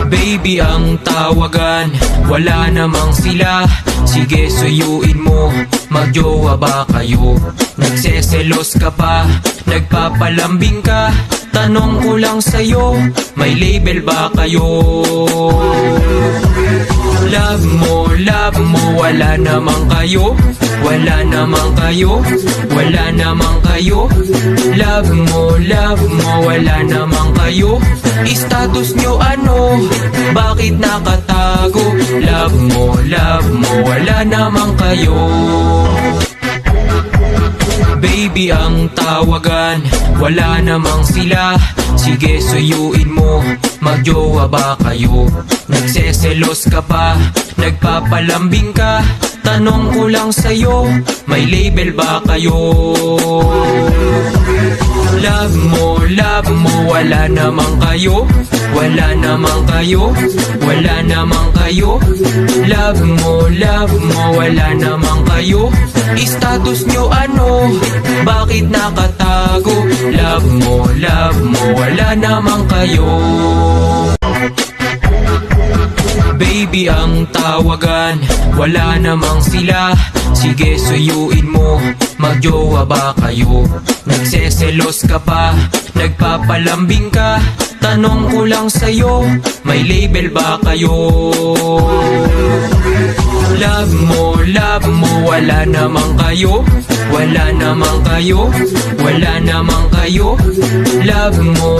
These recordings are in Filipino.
Baby ang tawagan, wala namang sila. Sige suyuin mo, magjowa ba kayo? Nagseselos ka pa, nagpapalambing ka. Tanong ko lang sa'yo, may label ba kayo? Love mo, wala namang kayo. Wala namang kayo, wala namang kayo. Love mo, wala namang kayo. Status nyo ano? Bakit nakatago? Love mo, wala namang kayo. Baby ang tawagan, wala namang sila. Sige suyuin mo, magjowa ba kayo? Nagseselos ka pa, nagpapalambing ka. Tanong ko lang sa'yo, may label ba kayo? Love mo, wala namang kayo. Wala namang kayo, wala namang kayo. Love mo, wala namang kayo. Status nyo ano? Bakit nakatago? Love mo, wala namang kayo. Baby ang tawagan, wala namang sila. Sige suyuin mo, magjowa ba kayo? Nagseselos ka pa, nagpapalambing ka. Tanong ko lang sa'yo, may label ba kayo? Love mo, wala namang kayo. Wala namang kayo, wala namang kayo. Love mo,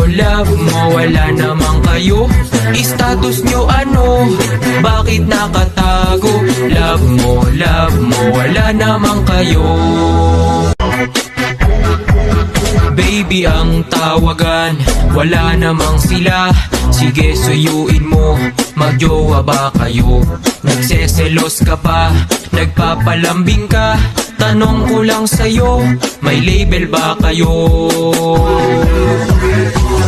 wala namang kayo. Status nyo ano? Bakit nakatago? Love mo, wala namang kayo. Baby ang tawagan, wala namang sila. Sige suyuin mo, magjowa ba kayo? Nagseselos ka pa, nagpapalambing ka. Tanong ko lang sa'yo, may label ba kayo?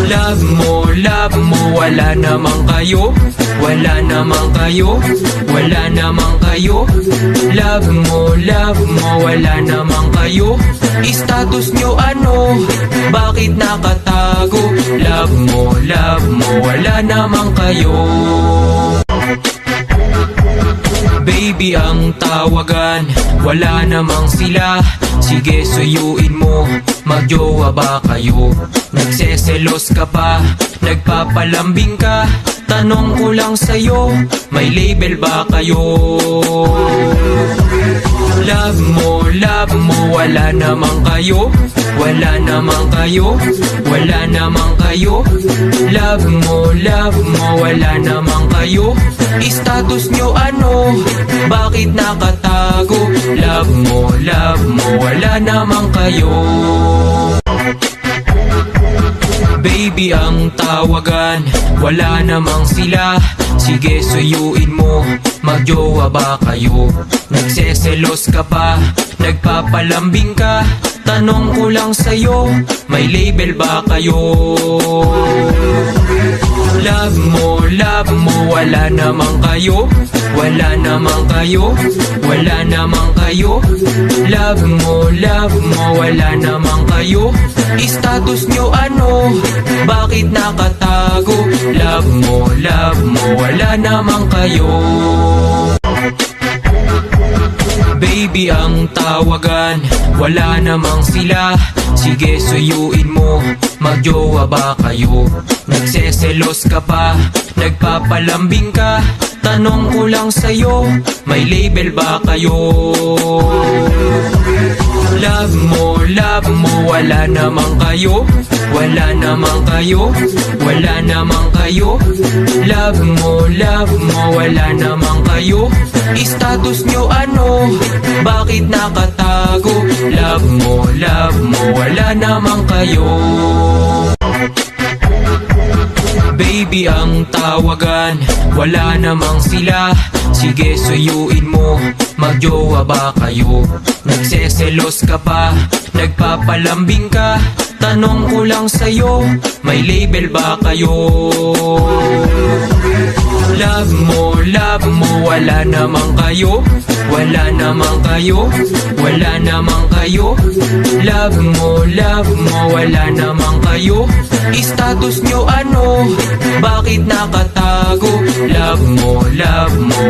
Love mo, wala namang kayo. Wala namang kayo, wala namang kayo. Love mo, wala namang kayo. Status nyo ano? Bakit nakatago? Love mo, wala namang kayo. Baby ang tawagan, wala namang sila. Sige suyuin mo, magjowa ba kayo? Nagseselos ka pa, nagpapalambing ka. Tanong ko lang sa'yo, may label ba kayo? Love mo, wala namang kayo. Wala namang kayo, wala namang kayo. Love mo, wala namang kayo. Status nyo ano? Bakit nakatago? Love mo, wala namang kayo. Baby ang tawagan, wala namang sila. Sige suyuin mo, magjowa ba kayo? Nagseselos ka pa, nagpapalambing ka. Tanong ko lang sa'yo, may label ba kayo? Love mo, wala namang kayo. Wala namang kayo, wala namang kayo. Love mo, wala namang kayo. Status nyo ano? Bakit nakatago? Love mo, wala namang kayo. Baby ang tawagan, wala namang sila. Sige suyuin mo, magjowa ba kayo? Nagseselos ka pa, nagpapalambing ka. Tanong ko lang sa'yo, may label ba kayo? Love mo, wala namang kayo. Wala namang kayo, wala namang kayo. Love mo, wala namang kayo. Status nyo ano? Bakit nakatago? Love mo, wala namang kayo. Baby ang tawagan, wala namang sila. Sige suyuin mo, magjowa ba kayo? Nagseselos ka pa, nagpapalambing ka. Tanong ko lang sa'yo, may label ba kayo? Love mo, wala namang kayo. wala naman kayo, wala naman kayo. Love mo, wala naman kayo. Status nyo ano, bakit nakatago? Love mo,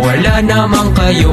wala naman kayo.